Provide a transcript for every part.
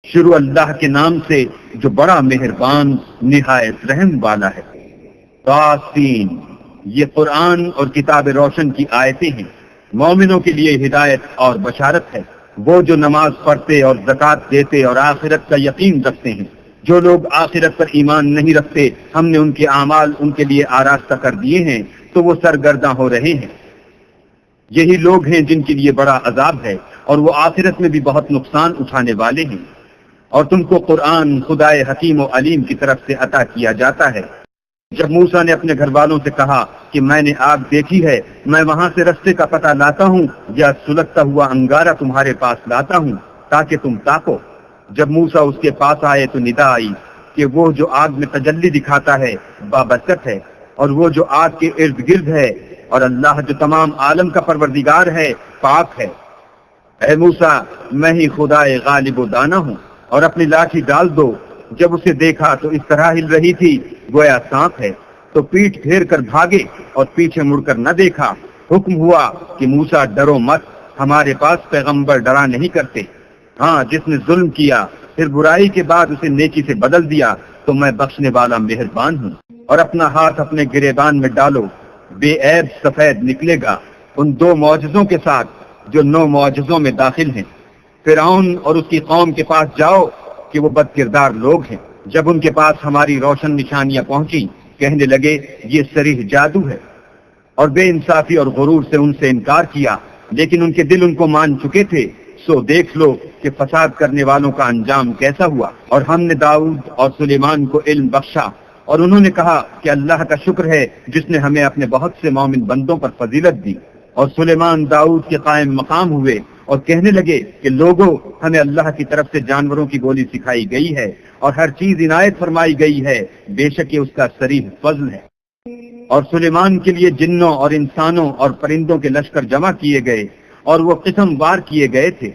شروع اللہ کے نام سے جو بڑا مہربان نہایت رحم والا ہے۔ طاسین، یہ قرآن اور کتاب روشن کی آیتیں ہیں، مومنوں کے لیے ہدایت اور بشارت ہے۔ وہ جو نماز پڑھتے اور زکوٰۃ دیتے اور آخرت کا یقین رکھتے ہیں۔ جو لوگ آخرت پر ایمان نہیں رکھتے، ہم نے ان کے اعمال ان کے لیے آراستہ کر دیے ہیں تو وہ سرگرداں ہو رہے ہیں۔ یہی لوگ ہیں جن کے لیے بڑا عذاب ہے اور وہ آخرت میں بھی بہت نقصان اٹھانے والے ہیں۔ اور تم کو قرآن خدائے حکیم و علیم کی طرف سے عطا کیا جاتا ہے۔ جب موسیٰ نے اپنے گھر والوں سے کہا کہ میں نے آگ دیکھی ہے، میں وہاں سے رستے کا پتہ لاتا ہوں یا سلگتا ہوا انگارہ تمہارے پاس لاتا ہوں تاکہ تم تاکو۔ جب موسیٰ اس کے پاس آئے تو ندا آئی کہ وہ جو آگ میں تجلی دکھاتا ہے بابرکت ہے، اور وہ جو آگ کے ارد گرد ہے، اور اللہ جو تمام عالم کا پروردگار ہے پاک ہے۔ اے موسیٰ، میں ہی خدائے غالب و دانا ہوں، اور اپنی لاٹھی ڈال دو۔ جب اسے دیکھا تو اس طرح ہل رہی تھی گویا سانپ ہے، تو پیٹھ پھیر کر بھاگے اور پیچھے مڑ کر نہ دیکھا۔ حکم ہوا کہ موسیٰ ڈرو مت، ہمارے پاس پیغمبر ڈرا نہیں کرتے۔ ہاں، جس نے ظلم کیا پھر برائی کے بعد اسے نیکی سے بدل دیا تو میں بخشنے والا مہربان ہوں۔ اور اپنا ہاتھ اپنے گریبان میں ڈالو، بے عیب سفید نکلے گا، ان 2 معجزوں کے ساتھ جو 9 معجزوں میں داخل ہیں۔ فرعون اور اس کی قوم کے پاس جاؤ کہ وہ بد کردار لوگ ہیں۔ جب ان کے پاس ہماری روشن نشانیاں پہنچی، کہنے لگے یہ صریح جادو ہے، اور بے انصافی اور غرور سے ان سے انکار کیا، لیکن ان کے دل ان کو مان چکے تھے۔ سو دیکھ لو کہ فساد کرنے والوں کا انجام کیسا ہوا۔ اور ہم نے داؤد اور سلیمان کو علم بخشا، اور انہوں نے کہا کہ اللہ کا شکر ہے جس نے ہمیں اپنے بہت سے مومن بندوں پر فضیلت دی۔ اور سلیمان داؤد کے قائم مقام ہوئے اور کہنے لگے کہ لوگوں، ہمیں اللہ کی طرف سے جانوروں کی بولی سکھائی گئی ہے اور ہر چیز عنایت فرمائی گئی ہے، بے شک یہ اس کا صریح فضل ہے۔ اور سلیمان کے لیے جنوں اور انسانوں اور پرندوں کے لشکر جمع کیے گئے اور وہ قسم وار کیے گئے تھے،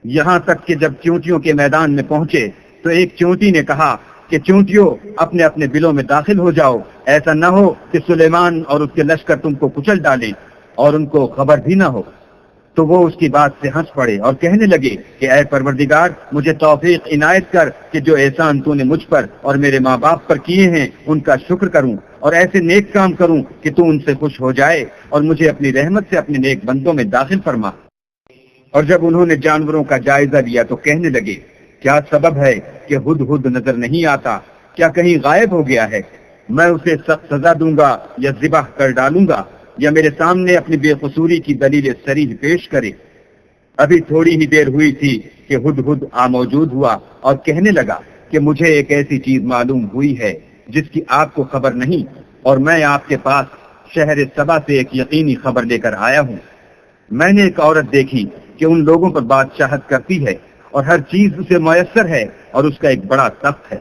یہاں تک کہ جب چونٹیوں کے میدان میں پہنچے تو ایک چونٹی نے کہا کہ چونٹیوں اپنے اپنے بلوں میں داخل ہو جاؤ، ایسا نہ ہو کہ سلیمان اور اس کے لشکر تم کو کچل ڈالیں اور ان کو خبر بھی نہ ہو۔ تو وہ اس کی بات سے ہنس پڑے اور کہنے لگے کہ اے پروردگار، مجھے توفیق عنایت کر کہ جو احسان تو نے مجھ پر اور میرے ماں باپ پر کیے ہیں ان کا شکر کروں، اور ایسے نیک کام کروں کہ تو ان سے خوش ہو جائے، اور مجھے اپنی رحمت سے اپنے نیک بندوں میں داخل فرما۔ اور جب انہوں نے جانوروں کا جائزہ لیا تو کہنے لگے کیا سبب ہے کہ ہدہد نظر نہیں آتا؟ کیا کہیں غائب ہو گیا ہے؟ میں اسے سخت سزا دوں گا یا ذبح کر ڈالوں گا، یا میرے سامنے اپنی بے قصوری کی دلیل صریح پیش کرے۔ ابھی تھوڑی ہی دیر ہوئی تھی کہ ہدہد موجود ہوا اور کہنے لگا کہ مجھے ایک ایسی چیز معلوم ہوئی ہے جس کی آپ کو خبر نہیں، اور میں آپ کے پاس شہر سبا سے ایک یقینی خبر لے کر آیا ہوں۔ میں نے ایک عورت دیکھی کہ ان لوگوں پر بادشاہت کرتی ہے اور ہر چیز اسے میسر ہے، اور اس کا ایک بڑا تخت ہے۔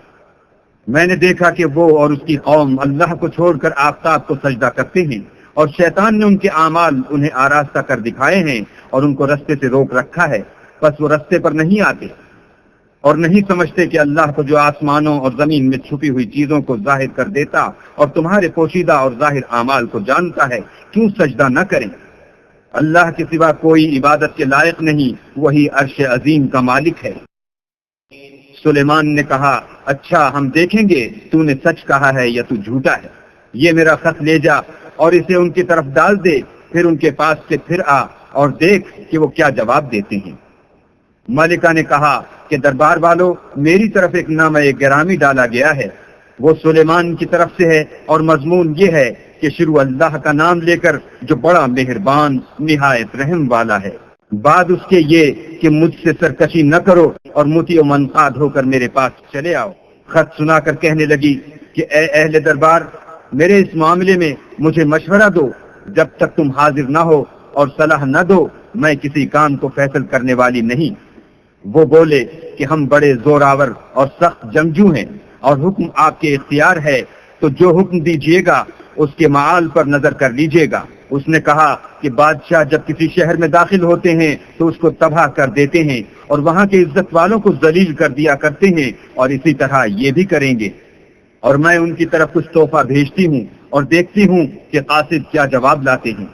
میں نے دیکھا کہ وہ اور اس کی قوم اللہ کو چھوڑ کر آفتاب کو سجدہ کرتے ہیں، اور شیطان نے ان کے اعمال انہیں آراستہ کر دکھائے ہیں اور ان کو رستے سے روک رکھا ہے، بس وہ رستے پر نہیں آتے اور نہیں سمجھتے کہ اللہ کو جو آسمانوں اور زمین میں چھپی ہوئی چیزوں کو ظاہر کر دیتا اور تمہارے پوشیدہ اور ظاہر اعمال کو جانتا ہے، کیوں سجدہ نہ کریں۔ اللہ کے سوا کوئی عبادت کے لائق نہیں، وہی عرش عظیم کا مالک ہے۔ سلیمان نے کہا اچھا، ہم دیکھیں گے تو نے سچ کہا ہے یا تو جھوٹا ہے۔ یہ میرا خط لے جا اور اسے ان کی طرف ڈال دے، پھر ان کے پاس سے پھر آ اور دیکھ کہ وہ کیا جواب دیتے ہیں۔ ملکہ نے کہا کہ دربار والو، میری طرف ایک نامہ گرامی ڈالا گیا ہے، وہ سلیمان کی طرف سے ہے، اور مضمون یہ ہے کہ شروع اللہ کا نام لے کر جو بڑا مہربان نہایت رحم والا ہے۔ بعد اس کے یہ کہ مجھ سے سرکشی نہ کرو اور مطیع و منقاد ہو کر میرے پاس چلے آؤ۔ خط سنا کر کہنے لگی کہ اے اہل دربار، میرے اس معاملے میں مجھے مشورہ دو، جب تک تم حاضر نہ ہو اور صلاح نہ دو میں کسی کام کو فیصل کرنے والی نہیں۔ وہ بولے کہ ہم بڑے زوراور اور سخت جنگجو ہیں، اور حکم آپ کے اختیار ہے، تو جو حکم دیجیے گا اس کے معال پر نظر کر لیجیے گا۔ اس نے کہا کہ بادشاہ جب کسی شہر میں داخل ہوتے ہیں تو اس کو تباہ کر دیتے ہیں اور وہاں کے عزت والوں کو ذلیل کر دیا کرتے ہیں، اور اسی طرح یہ بھی کریں گے۔ اور میں ان کی طرف کچھ تحفہ بھیجتی ہوں اور دیکھتی ہوں کہ قاصد کیا جواب لاتے ہیں۔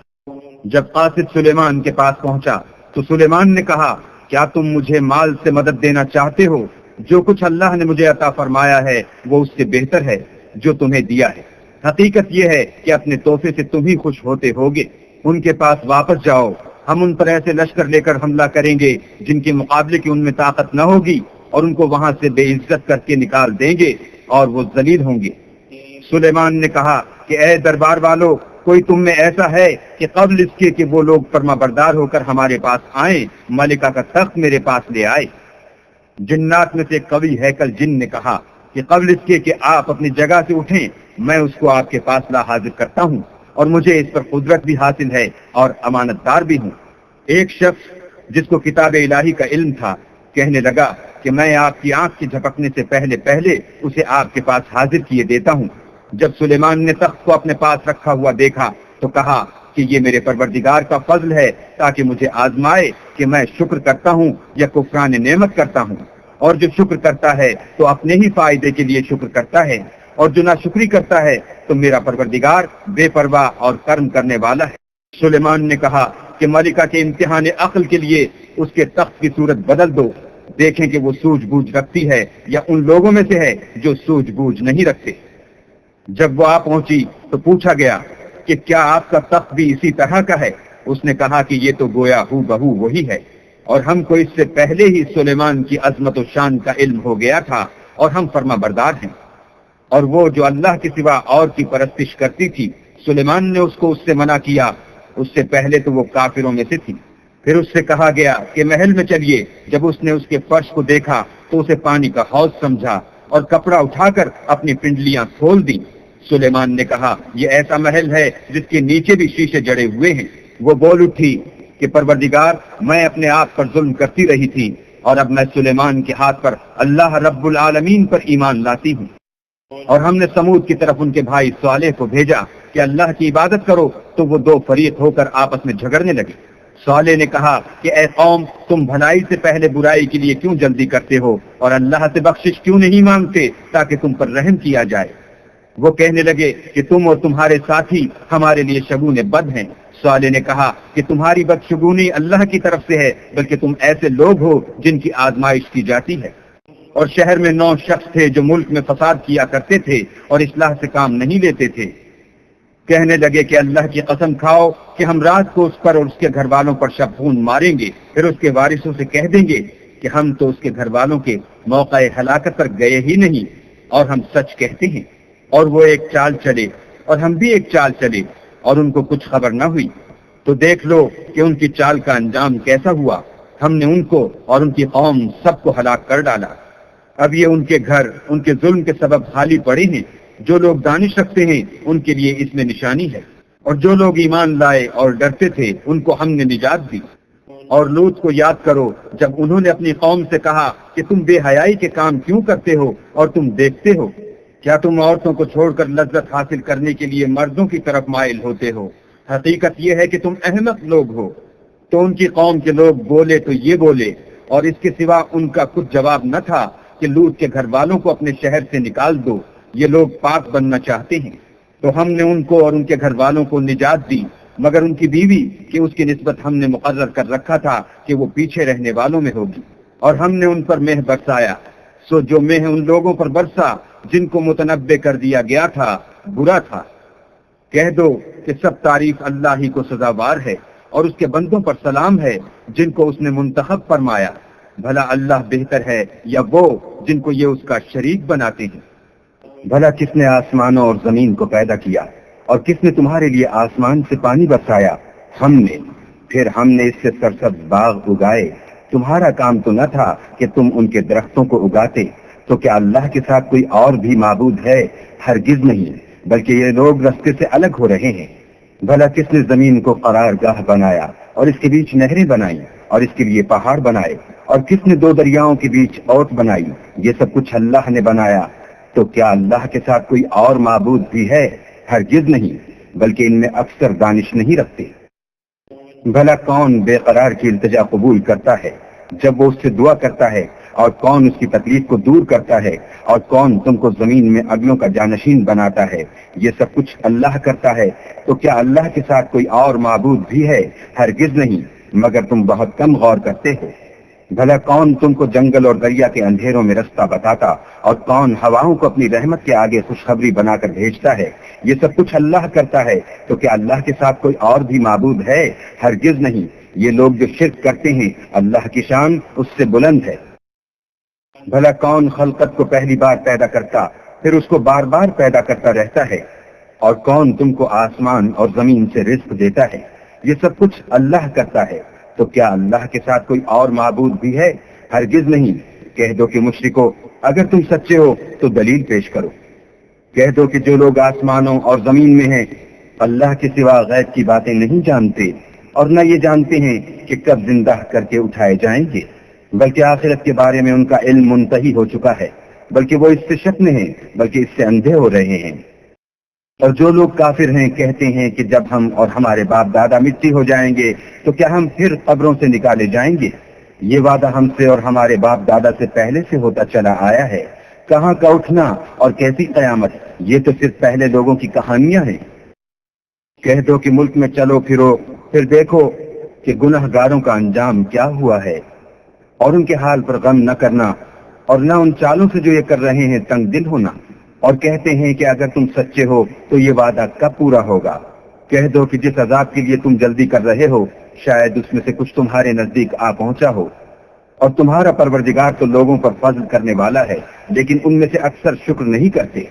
جب قاصد سلیمان کے پاس پہنچا تو سلیمان نے کہا کیا تم مجھے مال سے مدد دینا چاہتے ہو؟ جو کچھ اللہ نے مجھے عطا فرمایا ہے وہ اس سے بہتر ہے جو تمہیں دیا ہے۔ حقیقت یہ ہے کہ اپنے تحفے سے تم ہی خوش ہوتے ہوگے۔ ان کے پاس واپس جاؤ، ہم ان پر ایسے لشکر لے کر حملہ کریں گے جن کے مقابلے کی ان میں طاقت نہ ہوگی، اور ان کو وہاں سے بے عزت کر کے نکال دیں گے اور وہ ذلیل ہوں گے۔ سلیمان نے کہا کہ اے دربار والو، کوئی تم میں ایسا ہے کہ قبل اس کے کہ وہ لوگ فرما بردار ہو کر ہمارے پاس آئیں، ملکہ کا تخت میرے پاس لے آئے؟ جنات میں سے قوی ہیکل جن نے کہا کہ قبل اس کے کہ آپ اپنی جگہ سے اٹھیں، میں اس کو آپ کے پاس لا حاضر کرتا ہوں، اور مجھے اس پر قدرت بھی حاصل ہے اور امانت دار بھی ہوں۔ ایک شخص جس کو کتاب الہی کا علم تھا کہنے لگا کہ میں آپ کی آنکھ کے جھپکنے سے پہلے پہلے اسے آپ کے پاس حاضر کیے دیتا ہوں۔ جب سلیمان نے تخت کو اپنے پاس رکھا ہوا دیکھا تو کہا کہ یہ میرے پروردگار کا فضل ہے تاکہ مجھے آزمائے کہ میں شکر کرتا ہوں یا کفران نعمت کرتا ہوں، اور جو شکر کرتا ہے تو اپنے ہی فائدے کے لیے شکر کرتا ہے، اور جو ناشکری کرتا ہے تو میرا پروردگار بے پرواہ اور کرم کرنے والا ہے۔ سلیمان نے کہا کہ ملکہ کے امتحان عقل کے لیے اس کے تخت کی صورت بدل دو، دیکھیں کہ وہ سوجھ بوجھ رکھتی ہے یا ان لوگوں میں سے ہے جو سوجھ بوجھ نہیں رکھتے۔ جب وہ آ پہنچی تو پوچھا گیا کہ کیا آپ کا تخت بھی اسی طرح کا ہے؟ اس نے کہا کہ یہ تو گویا ہو بہو وہی ہے، اور ہم کو اس سے پہلے ہی سلیمان کی عظمت و شان کا علم ہو گیا تھا، اور ہم فرما بردار ہیں۔ اور وہ جو اللہ کے سوا اور کی پرستش کرتی تھی، سلیمان نے اس کو اس سے منع کیا، اس سے پہلے تو وہ کافروں میں سے تھی۔ پھر اس سے کہا گیا کہ محل میں چلیے۔ جب اس نے اس کے فرش کو دیکھا تو اسے پانی کا حوض سمجھا اور کپڑا اٹھا کر اپنی پنڈلیاں کھول دی۔ سلیمان نے کہا یہ ایسا محل ہے جس کے نیچے بھی شیشے جڑے ہوئے ہیں۔ وہ بول اٹھی کہ پروردگار، میں اپنے آپ پر ظلم کرتی رہی تھی، اور اب میں سلیمان کے ہاتھ پر اللہ رب العالمین پر ایمان لاتی ہوں۔ اور ہم نے سمود کی طرف ان کے بھائی صالح کو بھیجا کہ اللہ کی عبادت کرو، تو وہ دو فریق ہو کر آپس میں جھگڑنے لگے۔ صالح نے کہا کہ اے قوم، تم بھلائی سے پہلے برائی کے لیے کیوں جلدی کرتے ہو، اور اللہ سے بخشش کیوں نہیں مانگتے تاکہ تم پر رحم کیا جائے؟ وہ کہنے لگے کہ تم اور تمہارے ساتھی ہمارے لیے شگون بد ہیں۔ صالح نے کہا کہ تمہاری بدشگونی اللہ کی طرف سے ہے، بلکہ تم ایسے لوگ ہو جن کی آزمائش کی جاتی ہے۔ اور شہر میں 9 شخص تھے جو ملک میں فساد کیا کرتے تھے اور اصلاح سے کام نہیں لیتے تھے۔ کہنے لگے کہ اللہ کی قسم کھاؤ کہ ہم رات کو اس پر اور اس کے گھر والوں پر شب خون ماریں گے، پھر اس کے وارثوں سے کہہ دیں گے کہ ہم تو اس کے گھر والوں کے موقع ہلاکت پر گئے ہی نہیں، اور ہم سچ کہتے ہیں۔ اور وہ ایک چال چلے اور ہم بھی ایک چال چلے، اور ان کو کچھ خبر نہ ہوئی۔ تو دیکھ لو کہ ان کی چال کا انجام کیسا ہوا۔ ہم نے ان کو اور ان کی قوم سب کو ہلاک کر ڈالا۔ اب یہ ان کے گھر ان کے ظلم کے سبب خالی پڑے ہیں۔ جو لوگ دانش رکھتے ہیں ان کے لیے اس میں نشانی ہے، اور جو لوگ ایمان لائے اور ڈرتے تھے ان کو ہم نے نجات دی۔ اور لوط کو یاد کرو جب انہوں نے اپنی قوم سے کہا کہ تم بے حیائی کے کام کیوں کرتے ہو اور تم دیکھتے ہو؟ کیا تم عورتوں کو چھوڑ کر لذت حاصل کرنے کے لیے مردوں کی طرف مائل ہوتے ہو؟ حقیقت یہ ہے کہ تم احمق لوگ ہو۔ تو ان کی قوم کے لوگ بولے تو یہ بولے، اور اس کے سوا ان کا کچھ جواب نہ تھا کہ لوط کے گھر والوں کو اپنے شہر سے نکال دو، یہ لوگ پاک بننا چاہتے ہیں۔ تو ہم نے ان کو اور ان کے گھر والوں کو نجات دی، مگر ان کی بیوی کہ اس کی نسبت ہم نے مقرر کر رکھا تھا کہ وہ پیچھے رہنے والوں میں ہوگی۔ اور ہم نے ان پر مہ برسایا، سو جو مہ ان لوگوں پر برسا جن کو متنبع کر دیا گیا تھا برا تھا۔ کہہ دو کہ سب تعریف اللہ ہی کو سزاوار ہے، اور اس کے بندوں پر سلام ہے جن کو اس نے منتخب فرمایا۔ بھلا اللہ بہتر ہے یا وہ جن کو یہ اس کا شریک بناتے ہیں؟ بھلا کس نے آسمانوں اور زمین کو پیدا کیا، اور کس نے تمہارے لیے آسمان سے پانی برسایا؟ ہم نے۔ پھر ہم نے اس سے سرسبز باغ اگائے۔ تمہارا کام تو نہ تھا کہ تم ان کے درختوں کو اگاتے؟ تو کیا اللہ کے ساتھ کوئی اور بھی معبود ہے؟ ہرگز نہیں، بلکہ یہ لوگ رستے سے الگ ہو رہے ہیں۔ بھلا کس نے زمین کو قرار گاہ بنایا اور اس کے بیچ نہریں بنائیں اور اس کے لیے پہاڑ بنائے؟ اور کس نے 2 دریاؤں کے بیچ اوٹ بنائی؟ یہ سب کچھ اللہ نے بنایا۔ تو کیا اللہ کے ساتھ کوئی اور معبود بھی ہے؟ ہرگز نہیں، بلکہ ان میں اکثر دانش نہیں رکھتے۔ بھلا کون بے قرار کی التجا قبول کرتا ہے جب وہ اس سے دعا کرتا ہے، اور کون اس کی تکلیف کو دور کرتا ہے، اور کون تم کو زمین میں اگلوں کا جانشین بناتا ہے؟ یہ سب کچھ اللہ کرتا ہے۔ تو کیا اللہ کے ساتھ کوئی اور معبود بھی ہے؟ ہرگز نہیں، مگر تم بہت کم غور کرتے ہو۔ بھلا کون تم کو جنگل اور دریا کے اندھیروں میں رستہ بتاتا اور کون ہواؤں کو اپنی رحمت کے آگے خوشخبری بنا کر بھیجتا ہے؟ یہ سب کچھ اللہ کرتا ہے، تو کیا اللہ کے ساتھ کوئی اور بھی معبود ہے؟ ہرگز نہیں۔ یہ لوگ جو شرک کرتے ہیں اللہ کی شان اس سے بلند ہے۔ بھلا کون خلقت کو پہلی بار پیدا کرتا پھر اس کو بار بار پیدا کرتا رہتا ہے؟ اور کون تم کو آسمان اور زمین سے رزق دیتا ہے؟ یہ سب کچھ اللہ کرتا ہے، تو کیا اللہ کے ساتھ کوئی اور معبود بھی ہے؟ ہرگز نہیں۔ کہہ دو کہ مشرکو اگر تم سچے ہو تو دلیل پیش کرو۔ کہہ دو کہ جو لوگ آسمانوں اور زمین میں ہیں اللہ کے سوا غیب کی باتیں نہیں جانتے اور نہ یہ جانتے ہیں کہ کب زندہ کر کے اٹھائے جائیں گے، بلکہ آخرت کے بارے میں ان کا علم منتہی ہو چکا ہے، بلکہ وہ اس سے شک میں ہیں، بلکہ اس سے اندھے ہو رہے ہیں۔ اور جو لوگ کافر ہیں کہتے ہیں کہ جب ہم اور ہمارے باپ دادا مٹی ہو جائیں گے تو کیا ہم پھر قبروں سے نکالے جائیں گے؟ یہ وعدہ ہم سے اور ہمارے باپ دادا سے پہلے سے ہوتا چلا آیا ہے۔ کہاں کا اٹھنا اور کیسی قیامت، یہ تو صرف پہلے لوگوں کی کہانیاں ہیں۔ کہہ دو کہ ملک میں چلو پھرو پھر دیکھو کہ گناہ گاروں کا انجام کیا ہوا ہے، اور ان کے حال پر غم نہ کرنا اور نہ ان چالوں سے جو یہ کر رہے ہیں تنگ دل ہونا، اور کہتے ہیں کہ اگر تم سچے ہو تو یہ وعدہ کب پورا ہوگا؟ کہہ دو کہ جس عذاب کے لیے تم جلدی کر رہے ہو شاید اس میں سے کچھ تمہارے نزدیک آ پہنچا ہو، اور تمہارا پروردگار تو لوگوں پر فضل کرنے والا ہے، لیکن ان میں سے اکثر شکر نہیں کرتے۔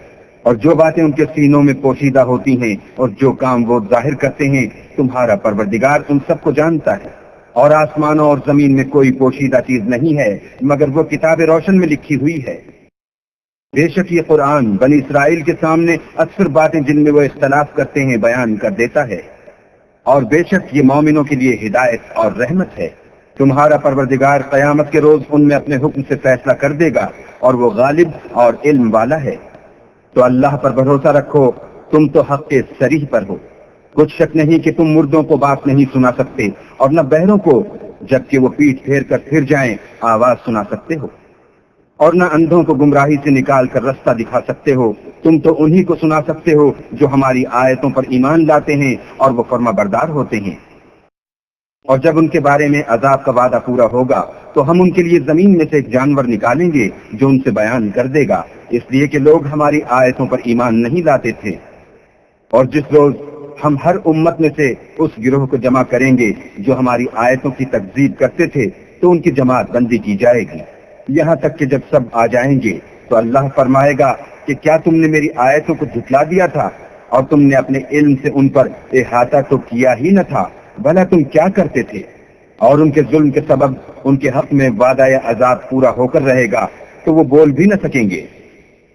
اور جو باتیں ان کے سینوں میں پوشیدہ ہوتی ہیں اور جو کام وہ ظاہر کرتے ہیں تمہارا پروردگار ان سب کو جانتا ہے، اور آسمانوں اور زمین میں کوئی پوشیدہ چیز نہیں ہے مگر وہ کتاب روشن میں لکھی ہوئی ہے۔ بے شک یہ قرآن بنی اسرائیل کے سامنے اکثر باتیں جن میں وہ اختلاف کرتے ہیں بیان کر دیتا ہے، اور بے شک یہ مومنوں کے لیے ہدایت اور رحمت ہے۔ تمہارا پروردگار قیامت کے روز ان میں اپنے حکم سے فیصلہ کر دے گا، اور وہ غالب اور علم والا ہے۔ تو اللہ پر بھروسہ رکھو، تم تو حق کے صریح پر ہو۔ کچھ شک نہیں کہ تم مردوں کو بات نہیں سنا سکتے اور نہ بہروں کو جبکہ وہ پیٹ پھیر کر پھر جائیں آواز سنا سکتے ہو، اور نہ اندھوں کو گمراہی سے نکال کر رستہ دکھا سکتے ہو۔ تم تو انہی کو سنا سکتے ہو جو ہماری آیتوں پر ایمان لاتے ہیں اور وہ فرما بردار ہوتے ہیں۔ اور جب ان کے بارے میں عذاب کا وعدہ پورا ہوگا تو ہم ان کے لیے زمین میں سے ایک جانور نکالیں گے جو ان سے بیان کر دے گا، اس لیے کہ لوگ ہماری آیتوں پر ایمان نہیں لاتے تھے۔ اور جس روز ہم ہر امت میں سے اس گروہ کو جمع کریں گے جو ہماری آیتوں کی تکذیب کرتے تھے تو ان کی جماعت بندی کی جائے گی، یہاں تک کہ جب سب آ جائیں گے تو اللہ فرمائے گا کہ کیا تم نے میری آیتوں کو جھٹلا دیا تھا اور تم نے اپنے علم سے ان پر احاطہ تو کیا ہی نہ تھا؟ بھلا تم کیا کرتے تھے؟ اور ان کے ظلم کے سبب ان کے حق میں وعدہ یا عذاب پورا ہو کر رہے گا تو وہ بول بھی نہ سکیں گے۔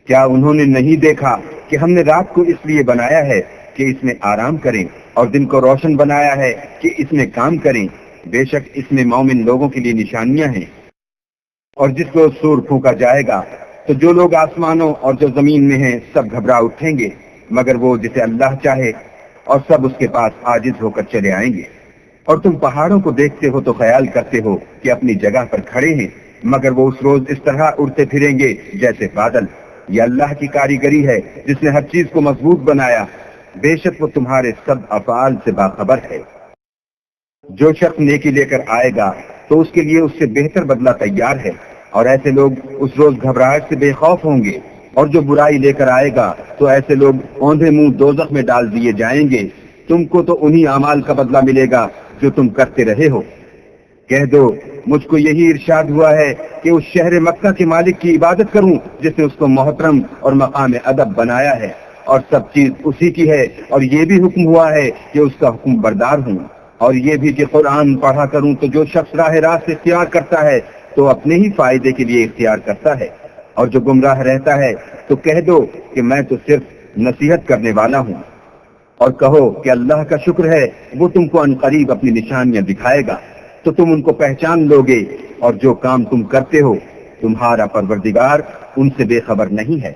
کیا انہوں نے نہیں دیکھا کہ ہم نے رات کو اس لیے بنایا ہے کہ اس میں آرام کریں اور دن کو روشن بنایا ہے کہ اس میں کام کریں؟ بے شک اس میں مومن لوگوں کے لیے نشانیاں ہیں۔ اور جس روز سور پھونکا جائے گا تو جو لوگ آسمانوں اور جو زمین میں ہیں سب گھبرا اٹھیں گے مگر وہ جسے اللہ چاہے، اور سب اس کے پاس عاجز ہو کر چلے آئیں گے۔ اور تم پہاڑوں کو دیکھتے ہو تو خیال کرتے ہو کہ اپنی جگہ پر کھڑے ہیں، مگر وہ اس روز اس طرح اڑتے پھریں گے جیسے بادل۔ یہ اللہ کی کاریگری ہے جس نے ہر چیز کو مضبوط بنایا، بے شک وہ تمہارے سب افعال سے باخبر ہے۔ جو شخص نیکی لے کر آئے گا تو اس کے لیے اس سے بہتر بدلہ تیار ہے، اور ایسے لوگ اس روز گھبراہٹ سے بے خوف ہوں گے۔ اور جو برائی لے کر آئے گا تو ایسے لوگ اوندھے منہ دوزخ میں ڈال دیے جائیں گے۔ تم کو تو انہی اعمال کا بدلہ ملے گا جو تم کرتے رہے ہو۔ کہہ دو مجھ کو یہی ارشاد ہوا ہے کہ اس شہر مکہ کے مالک کی عبادت کروں جس نے اس کو محترم اور مقام ادب بنایا ہے، اور سب چیز اسی کی ہے، اور یہ بھی حکم ہوا ہے کہ اس کا حکم بردار ہوں، اور یہ بھی کہ قرآن پڑھا کروں تو جو شخص راہ راست اختیار کرتا ہے تو اپنے ہی فائدے کے لیے اختیار کرتا ہے، اور جو گمراہ رہتا ہے تو کہہ دو کہ میں تو صرف نصیحت کرنے والا ہوں۔ اور کہو کہ اللہ کا شکر ہے وہ تم کو عنقریب اپنی نشانیاں دکھائے گا تو تم ان کو پہچان لو گے، اور جو کام تم کرتے ہو تمہارا پروردگار ان سے بے خبر نہیں ہے۔